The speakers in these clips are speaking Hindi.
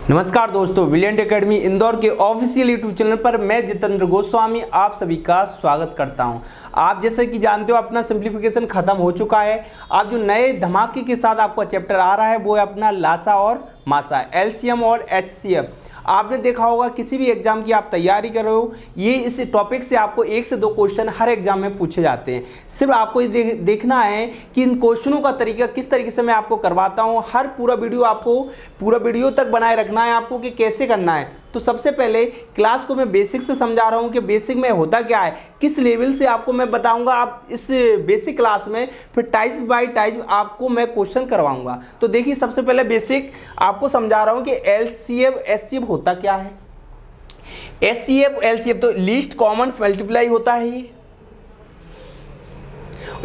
नमस्कार दोस्तों, ब्रिलियंट एकेडमी इंदौर के ऑफिशियल यूट्यूब चैनल पर मैं जितेंद्र गोस्वामी आप सभी का स्वागत करता हूं। आप जैसे कि जानते हो अपना सिंप्लीफिकेशन खत्म हो चुका है। आप जो नए धमाके के साथ आपका चैप्टर आ रहा है वो है अपना लासा और मासा, एलसीएम और एचसीएफ। आपने देखा होगा किसी भी एग्जाम की आप तैयारी कर रहे हो, ये इस टॉपिक से आपको 1 से 2 क्वेश्चन हर एग्जाम में पूछे जाते हैं। सिर्फ आपको ये देखना है कि इन क्वेश्चनों का तरीका किस तरीके से मैं आपको करवाता हूँ। हर पूरा वीडियो तक बनाए रखना है आपको कि कैसे करना है। तो सबसे पहले क्लास को मैं बेसिक से समझा रहा हूँ कि बेसिक में होता क्या है, किस लेवल से आपको मैं बताऊंगा। आप इस बेसिक क्लास में फिर टाइप बाय टाइप आपको मैं क्वेश्चन करवाऊंगा। तो देखिए सबसे पहले बेसिक आपको समझा रहा हूँ कि एलसीएफ एचसीएफ होता क्या है। एचसीएफ एलसीएफ तो लीस्ट कॉमन मल्टीप्लाई होता है।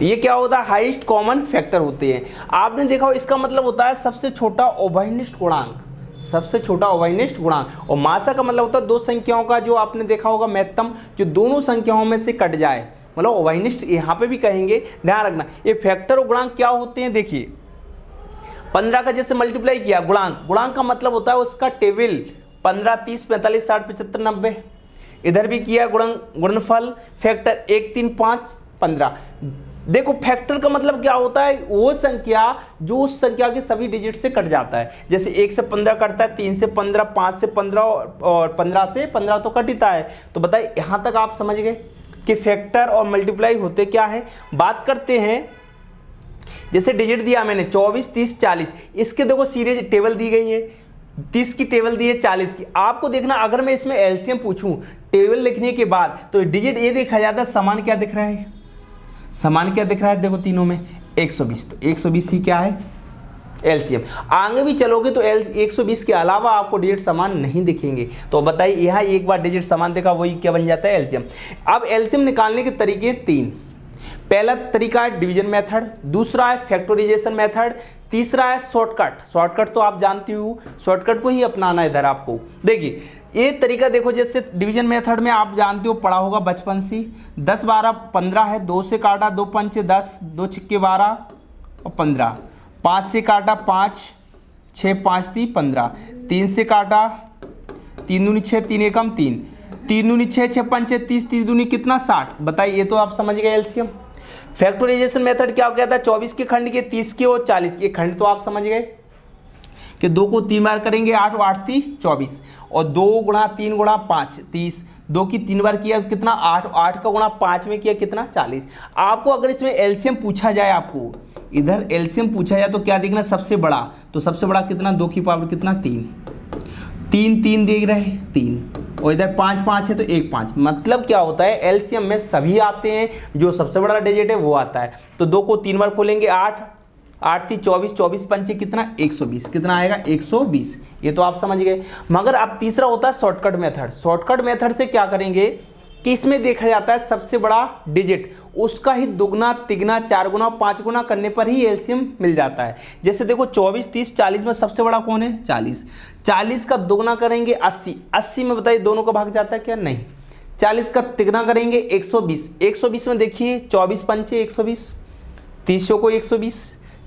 ये क्या होता है, हाईएस्ट कॉमन फैक्टर होते हैं। आपने देखा हो इसका मतलब होता है सबसे छोटा उभयनिष्ठ गुणांक, सबसे छोटा उभयनिष्ठ गुणांक। और मासा का मतलब होता है दो संख्याओं का जो आपने देखा होगा महत्तम, जो दोनों संख्याओं में से कट जाए, मतलब उभयनिष्ठ यहाँ पे भी कहेंगे। ध्यान रखना ये फैक्टर और गुणांक क्या होते हैं। देखिए 15 का जैसे मल्टीप्लाई किया गुणांक का मतलब होता है उसका टेबल 15, 30, 45, 60, 75, 90। इधर भी किया गुणनफल फैक्टर 1, 3, 5, 15। देखो फैक्टर का मतलब क्या होता है, वो संख्या जो उस संख्या के सभी डिजिट से कट जाता है। जैसे 1 से 15 कटता है, 3 से 15, 5 से 15 और 15 से 15 तो कटता है। तो बताइए यहाँ तक आप समझ गए कि फैक्टर और मल्टीप्लाई होते क्या है। बात करते हैं, जैसे डिजिट दिया मैंने 24, 30, 40, इसके देखो सीरीज टेबल दी गई है। 30 की टेबल दी है, 40 की। आपको देखना अगर मैं इसमें एलसीएम पूछूं टेबल लिखने के बाद तो डिजिट ये देखा जाता है, समान क्या दिख रहा है, समान क्या दिख रहा है। देखो तीनों में 120, तो 120 ही क्या है एलसीएम। आगे भी चलोगे तो 120 के अलावा आपको डिजिट समान नहीं दिखेंगे। तो बताइए यहाँ एक बार डिजिट समान देखा वही क्या बन जाता है एलसीएम। अब एलसीएम निकालने के तरीके 3। पहला तरीका है डिवीजन मेथड, दूसरा है फैक्टराइजेशन मेथड, तीसरा है शॉर्टकट तो आप जानते हो, शॉर्टकट को ही अपनाना है इधर आपको। देखिए ये तरीका देखो, जैसे डिवीजन मेथड में आप जानते हो पढ़ा होगा बचपन से, 10, 12, 15 है, 2 से काटा 2 पंचे 10, 2 छिक्के 12 और 15, 5 से काटा 5, 6 5 3 15, 3 से काटा 3 दूनी 6, 3 एकम 3, 3 दूनी 6, 6 पंचे 30, 30 दूनी कितना 60। बताइए ये तो आप समझ गए एलसीएम। फैक्टराइजेशन मेथड क्या कहता है, 24 के खंड के, 30 के और 40 के खंड, तो आप समझ गए कि 2 को 3 बार करेंगे 8 8 3 24 और 2 गुणा 3 गुणा 5 30, 2 की 3 बार किया कितना 8, 8 का गुणा 5 में किया कितना 40। आपको अगर इसमें एलसीएम पूछा जाए, आपको इधर एलसीएम पूछा जाए तो क्या देखना सबसे बड़ा, तो सबसे बड़ा कितना 2 की पावर कितना 3, 3 3 देख रहे 3 और इधर 5 5 है तो 1 5। मतलब क्या होता है एलसीएम में सभी आते हैं, जो सबसे बड़ा डिजिट है वो आता है। तो 2 को 3 बार खोलेंगे 8 8 3 24, 24 पंचे कितना 120, कितना आएगा 120। ये तो आप समझ गए। मगर अब तीसरा होता है शॉर्टकट मेथड। शॉर्टकट मेथड से क्या करेंगे कि इसमें देखा जाता है सबसे बड़ा डिजिट उसका ही दुगना तिगना 4 गुना 5 गुना करने पर ही एलसीएम मिल जाता है। जैसे देखो 24 30 40 में सबसे बड़ा कौन है 40, 40 का दुगना करेंगे 80, 80 में बताइए दोनों का भाग जाता है क्या, नहीं। 40 का तिगना करेंगे 120, 120 में देखिए 24 पंचे 120, 30 को 120,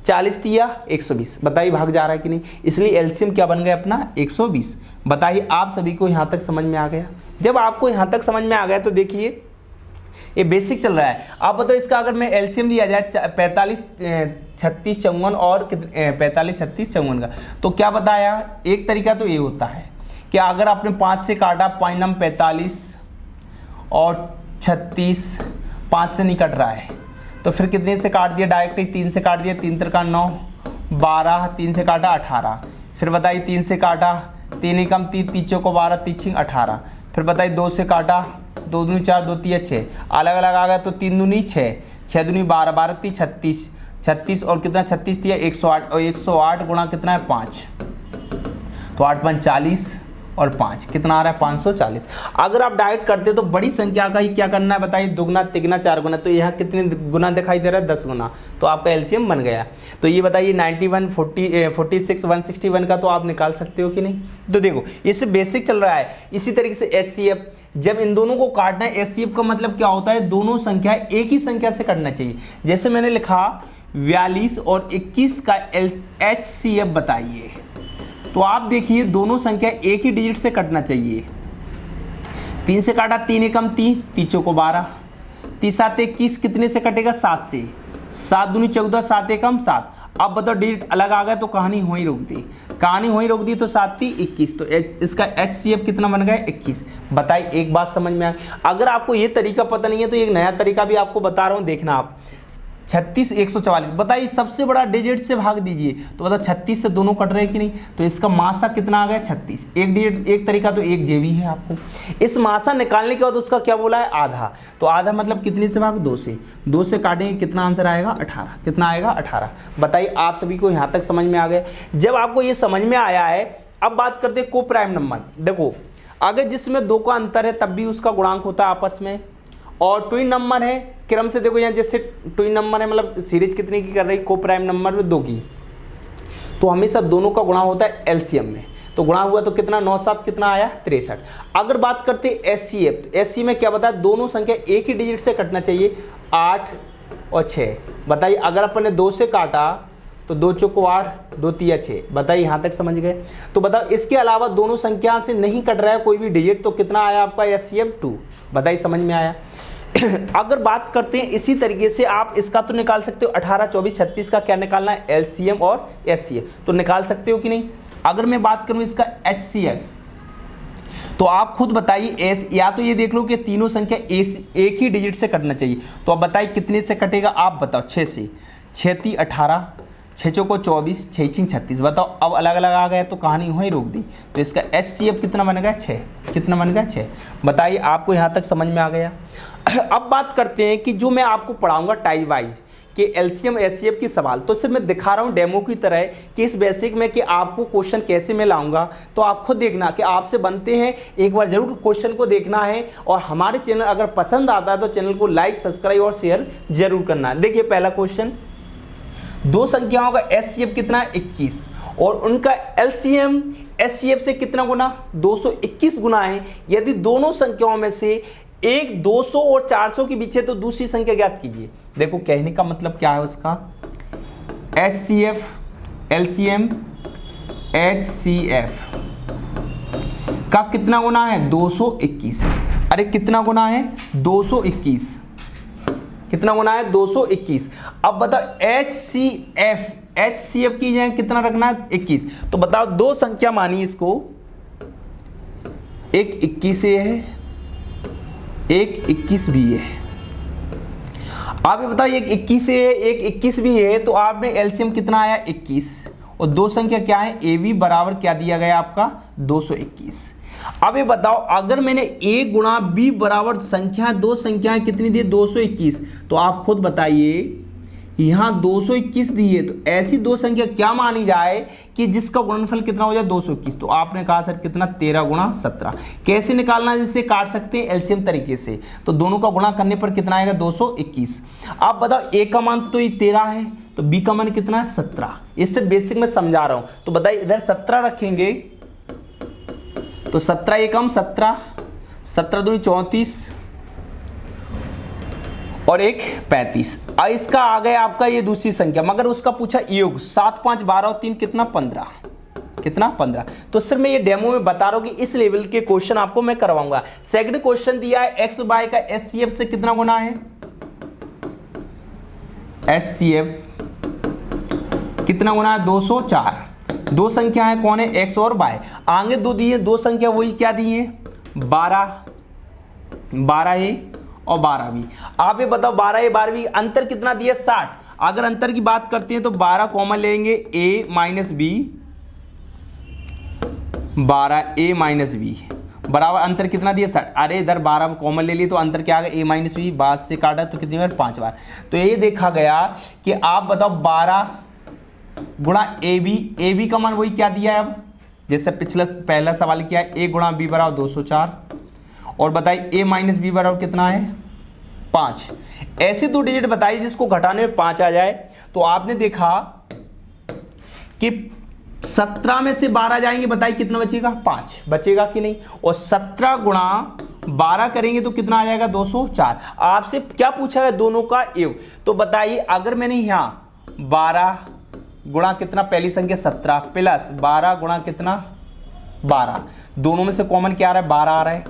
40 दिया 120, बताइए भाग जा रहा है कि नहीं। इसलिए एलसीएम क्या बन गया अपना 120। बताइए आप सभी को यहाँ तक समझ में आ गया। जब आपको यहाँ तक समझ में आ गया तो देखिए ये बेसिक चल रहा है। आप बताओ इसका अगर मैं एलसीएम लिया जाए 45 36 54 और 45 36 54 का, तो क्या बताया। एक तरीका तो ये होता है कि अगर आपने 5 से काटा 5 नम 45 और 36, 5 से नहीं कट रहा है तो फिर कितने से काट दिया, डायरेक्ट ही 3 से काट दिया, 3 3 9 12, 3 से काटा 18, फिर बताइए 3 से काटा 3 एकम 3 तीचों को 12 तीछिंग 18, फिर बताइए 2 से काटा 2 दूनी 4 2 3 6, अलग अलग आ गया तो 3 दूनी 6, 6 दूनी 12 12 3 36, 36 और कितना 36 दिया 108 और 108 गुणा कितना है 5, तो 8 5 40 और 5 कितना आ रहा है 540। अगर आप डायरेक्ट करते तो बड़ी संख्या का ही क्या करना है बताइए, दुगना तिगना 4 गुना, तो यहाँ कितने गुना दिखाई दे रहा है 10 गुना, तो आपका एलसीएम बन गया। तो ये बताइए 91 46 161 का तो आप निकाल सकते हो कि नहीं। तो देखो इससे बेसिक चल रहा है। इसी तरीके से एचसीएफ, जब इन दोनों को काटना है, एचसीएफ का मतलब क्या होता है दोनों संख्या एक ही संख्या से काटना चाहिए। जैसे मैंने लिखा 42 और 21 का एचसीएफ बताइए, तो आप देखिए दोनों संख्या एक ही डिजिट से कटना चाहिए। 3 से काटा, 3 एकम 3, 3 चौको 12, 3 7 21, कितने से कटेगा 7 से, 7 दूनी 14, 7 एकम 7। अब बताओ डिजिट अलग आ गया तो कहानी वहीं रोक दी, कहानी वहीं रोक दी, तो 7 3 21, तो इसका HCF कितना बन गया 21। बताइए एक बात समझ में आ, अगर आपको ये तरीका पता नहीं है तो एक नया तरीका भी आपको बता रहा हूँ, देखना आप। 36 144, बताइए सबसे बड़ा डिजिट से भाग दीजिए, तो बताओ 36 से दोनों कट रहे हैं कि नहीं, तो इसका मासा कितना आ गया 36। एक डिजिट एक तरीका तो एक जे भी है आपको। इस मासा निकालने के बाद उसका क्या बोला है आधा, तो आधा मतलब कितने से भाग 2 से, 2 से काटेंगे कितना आंसर आएगा 18, कितना आएगा 18। बताइए आप सभी को यहाँ तक समझ में आ गया। जब आपको ये समझ में आया है, अब बात करते हैं को प्राइम नंबर। देखो अगर जिसमें 2 का अंतर है तब भी उसका गुणांक होता है आपस में, और ट्विन नंबर है क्रम से, देखो यहाँ जैसे ट्विन नंबर है मतलब सीरीज कितने की कर रही, को प्राइम नंबर में 2 की, तो हमेशा दोनों का गुणा होता है एलसीएम में, तो गुणा हुआ तो कितना 9 7 कितना आया 63। अगर बात करते हैं एचसीएफ, तो एचसी में क्या बताया, दोनों संख्या एक ही डिजिट से कटना चाहिए, 8 और 6। बताइए अगर अपन ने 2 से काटा तो 2 चौको 8, 2 तिया 6। बताइए यहाँ तक समझ गए। तो बताओ इसके अलावा दोनों संख्या से नहीं कट रहा है कोई भी डिजिट, तो कितना आया आपका एचसीएफ 2। बताइए समझ में आया। अगर बात करते हैं इसी तरीके से आप इसका तो निकाल सकते हो, 18 24 36 का क्या निकालना है एलसीएम और एचसीएफ, तो निकाल सकते हो कि नहीं। अगर मैं बात करूं इसका एचसीएफ, तो आप खुद बताइए, या तो ये देख लो कि तीनों संख्या एक ही डिजिट से कटना चाहिए, तो अब बताइए कितने से कटेगा, आप बताओ 6 से, 6 3 18, 6 चौको 24, 6 6 36। बताओ अब अलग अलग आ गया तो कहानी वहीं रोक दी, तो इसका HCF कितना बन गया 6, कितना बन गया 6। बताइए आपको यहाँ तक समझ में आ गया। अब बात करते हैं कि जो मैं आपको पढ़ाऊंगा टाइप वाइज कि एलसीएम HCF की सवाल, तो सिर्फ मैं दिखा रहा हूँ डेमो की तरह कि इस बेसिक में कि आपको क्वेश्चन कैसे मैं लाऊंगा, तो आप खुद देखना कि आपसे बनते हैं, एक बार जरूर क्वेश्चन को देखना है, और हमारे चैनल अगर पसंद आता है तो चैनल को लाइक सब्सक्राइब और शेयर जरूर करना है। देखिए पहला क्वेश्चन, दो संख्याओं का HCF कितना है 21, और उनका LCM HCF से कितना गुना 221 गुना है। यदि दोनों संख्याओं में से एक 200 और 400 के बीच है तो दूसरी संख्या ज्ञात कीजिए। देखो कहने का मतलब क्या है उसका, HCF LCM HCF का कितना गुना है 221। अरे कितना गुना है 221, कितना गुना है 221। अब बताओ HCF की जगह कितना रखना है 21। तो बताओ दो संख्या मानी इसको, एक 21 है एक 21 भी है। आप ये बताओ एक 21 है एक 21 भी है, तो आपने एलसीएम कितना आया 21, और दो संख्या क्या है ए बी बराबर क्या दिया गया आपका 221। अब ये बताओ अगर मैंने a गुणा b बराबर संख्या दो संख्याएं कितनी दी 221, तो आप खुद बताइए यहां 221 दी है, तो ऐसी दो संख्या क्या मानी जाए कि जिसका गुणनफल कितना हो जाए 221। तो आपने कहा सर कितना 13 गुणा 17। कैसे निकालना है, जिससे काट सकते हैं एलसीएम तरीके से, तो दोनों का गुणा करने पर कितना आएगा 221। आप बताओ a का मान तो ये 13 है, तो b का मान कितना है 17। इससे बेसिक में समझा रहा हूं, तो बताइए इधर 17 रखेंगे तो 17 एकम 17, 17 दूनी 34 और एक 35। इसका आ गया आपका ये दूसरी संख्या, मगर उसका पूछा योग 7 5 12 और 3 कितना 15, कितना 15। तो सिर्फ मैं ये डेमो में बता रहा हूं कि इस लेवल के क्वेश्चन आपको मैं करवाऊंगा। सेकंड क्वेश्चन दिया है एक्स वाई का एचसीएफ से कितना गुना है, एचसीएफ कितना गुना है 204। दो संख्या है कौन है एक्स और वाई, आगे दो दिए दो संख्या वही क्या दी है 12 12a और 12b। आप ये बताओ 12a 12b अंतर कितना दिया 60। अगर अंतर की बात करते हैं तो 12 कॉमन लेंगे a minus B, 12a minus B बराबर अंतर कितना दिया 60। अरे इधर 12 कॉमन ले लिए तो अंतर क्या आ गया a माइनस बी, बाद से काटा तो कितनी बार 5 बार। तो ये देखा गया कि आप बताओ 12 गुणा ए बी का मान वही क्या दिया है, अब जैसे पिछला पहला सवाल किया है a गुणा b बराबर 204, और बताइए a माइनस बी बराबर कितना है 5। ऐसे दो डिजिट बताइए जिसको घटाने में 5 आ जाए। तो आपने देखा कि 17 में से 12 जाएंगे, बताइए कितना बचेगा 5 बचेगा कि नहीं, और 17 गुणा 12 करेंगे तो कितना आ जाएगा 204। आपसे क्या पूछा है दोनों का योग, तो बताइए अगर मैंने यहाँ 12 गुणा कितना, पहली संख्या 17 प्लस 12 गुणा कितना 12, दोनों में से कॉमन क्या आ रहा है 12 आ रहा है,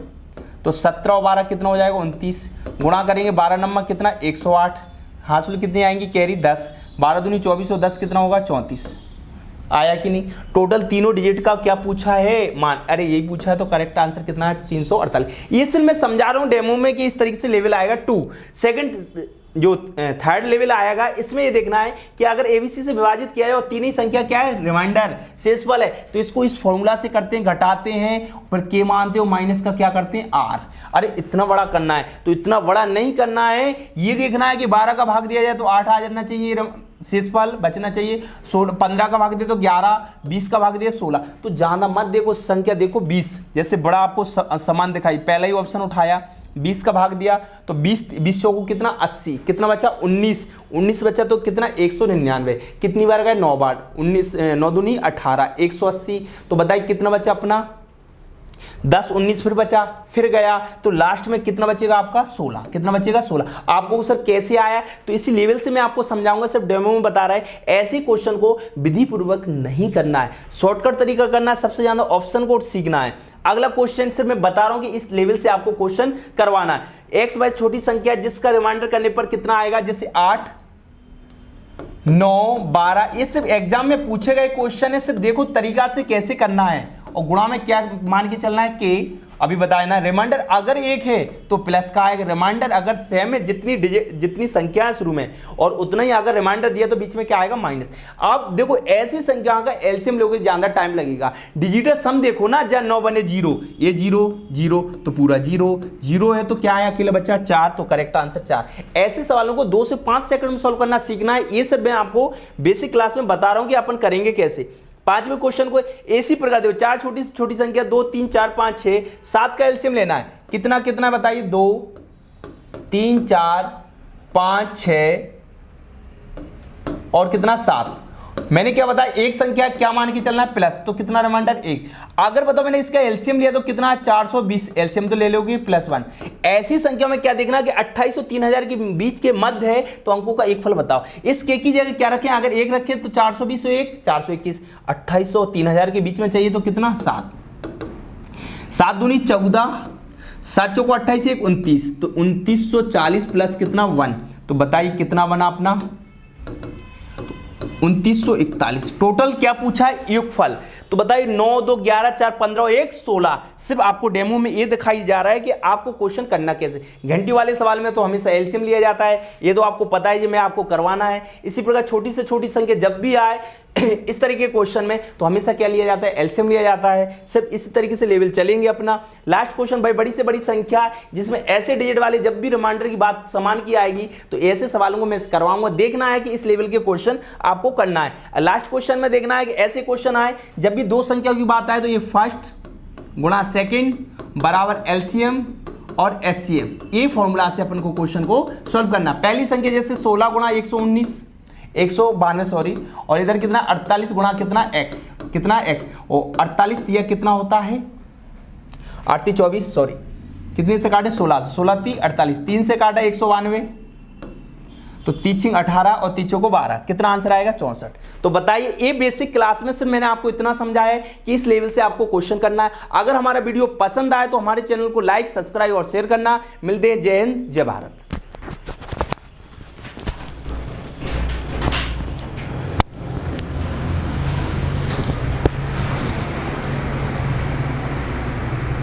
तो 17 और 12 कितना हो जाएगा 29, गुणा करेंगे 12 नंबर कितना 108, हासिल कितनी आएंगी कैरी 10, 12 दूनी 24 और 10 कितना होगा 34, आया कि नहीं। टोटल तीनों डिजिट का क्या पूछा है मान, अरे यही पूछा है तो करेक्ट आंसर कितना है 348। ये सिर्फ मैं समझा रहा हूँ डेमो में कि इस तरीके से लेवल आएगा 2। सेकंड जो थर्ड लेवल आएगा इसमें ये देखना है कि अगर एबीसी से विभाजित किया है और तीन ही संख्या क्या है रिमाइंडर शेषफल है, तो इसको इस फॉर्मूला से करते हैं, घटाते हैं, फिर के मानते हो माइनस का क्या करते हैं आर। अरे इतना बड़ा करना है तो इतना बड़ा नहीं करना है, ये देखना है कि 12 का भाग दिया जाए तो 8 आ जाना चाहिए, शेषफल बचना चाहिए, 15 का भाग दे तो 11, 20 का भाग दिया 16, तो ज्यादा मत देखो, संख्या देखो 20, जैसे बड़ा आपको समान दिखाई, पहला ही ऑप्शन उठाया 20 का भाग दिया तो 20 को कितना 80, कितना बचा 19 बचा तो कितना 199, कितनी बार गए 9 बार, 19 9 दूनी 18 180, तो बताइए कितना बचा अपना 10 19 फिर बचा फिर गया, तो लास्ट में कितना बचेगा आपका 16, कितना बचेगा 16। आपको सर कैसे आया, तो इसी लेवल से मैं आपको समझाऊंगा, सिर्फ डेमो में बता रहा है, ऐसे क्वेश्चन को विधि पूर्वक नहीं करना है, शॉर्टकट तरीका करना है, सबसे ज्यादा ऑप्शन कोड सीखना है। अगला क्वेश्चन सिर्फ मैं बता रहा हूं कि इस लेवल से आपको क्वेश्चन करवाना है। एक्स वाई छोटी संख्या जिसका रिमाइंडर करने पर कितना आएगा, जैसे 8 9 12, ये सिर्फ एग्जाम में पूछे गए क्वेश्चन है, सिर्फ देखो तरीका से कैसे करना है, और गुणा में क्या मान के चलना है के, अभी बताया ना, रिमाइंडर अगर एक है तो प्लस का आएगा, रिमाइंडर अगर सेम है जितनी संख्या है शुरू में और उतना ही अगर रिमाइंडर दिया तो बीच में क्या आएगा माइनस। अब देखो ऐसी संख्या का एलसीएम लोगे ज्यादा टाइम लगेगा, डिजिटल सम देखो ना, जब 9 बने 0, ये 0 0 तो पूरा 0 0 है तो क्या है अकेला बच्चा 4, तो करेक्ट आंसर 4। ऐसे सवालों को 2 से 5 सेकंड में सॉल्व करना सीखना है, ये सब मैं आपको बेसिक क्लास में बता रहा हूं कि अपन करेंगे कैसे। पांचवें क्वेश्चन को इसी प्रकार देखो, 4 छोटी छोटी संख्या 2 3 4 5 6 7 का एलसीएम लेना है, कितना कितना बताइए 2 3 4 5 6 और कितना 7। मैंने क्या बताया, एक संख्या क्या मान के चलना है प्लस, तो कितना रिमाइंडर 1। अगर बताओ मैंने इसका एलसीएम लिया तो कितना 420, एलसीएम तो ले लोगे +1। ऐसी संख्या में क्या देखना कि 2800 3000 के बीच के मध्य है, तो अंकों का एक फल बताओ। इस के की जगह क्या रखें, अगर एक रखें तो 420 1 421, 2800 3000 के बीच में चाहिए तो कितना 7 7 दूनी 14, 7 चौको 28 1 29, तो 2940 प्लस कितना 1, तो बताइए कितना बना अपना 2941। टोटल क्या पूछा है योगफल, तो बताइए 9 2 11 4 15 1 16। सिर्फ आपको डेमो में ये दिखाई जा रहा है कि आपको क्वेश्चन करना कैसे। घंटी वाले सवाल में तो हमेशा एलसीएम लिया जाता है, ये तो आपको पता है, ये मैं आपको करवाना है। इसी प्रकार छोटी से छोटी संख्या जब भी आए इस तरीके के क्वेश्चन में तो हमेशा क्या लिया जाता है, एलसीएम लिया जाता है। सिर्फ इसी तरीके से लेवल चलेंगे अपना। लास्ट क्वेश्चन भाई, बड़ी से बड़ी संख्या जिसमें ऐसे डिजिट वाले जब भी रिमाइंडर की बात समान की आएगी तो ऐसे सवालों को मैं करवाऊंगा। देखना है कि इस लेवल के क्वेश्चन आपको करना है। लास्ट क्वेश्चन में देखना है कि ऐसे क्वेश्चन आए जब भी दो संख्या की बात आए तो ये फर्स्ट गुणा सेकंड बराबर एलसीएम और एचसीएम, ये फॉर्मूला से अपन को क्वेश्चन को सॉल्व करना। पहली संख्या जैसे 16 गुणा 192 सॉरी, और इधर कितना 48 गुणा कितना x, कितना x, और 48 दिया कितना होता है 8 24 सॉरी, कितने से काटे 16 से, 16 3 48, 3 से काटा 192, तो 3 18 और 3 को 12, कितना आंसर आएगा 64। तो बताइए, ये बेसिक क्लास में सिर्फ मैंने आपको इतना समझाया है कि इस लेवल से आपको क्वेश्चन करना है। अगर हमारा वीडियो पसंद आए तो हमारे चैनल को लाइक सब्सक्राइब और शेयर करना। मिलते हैं, जय हिंद जय भारत।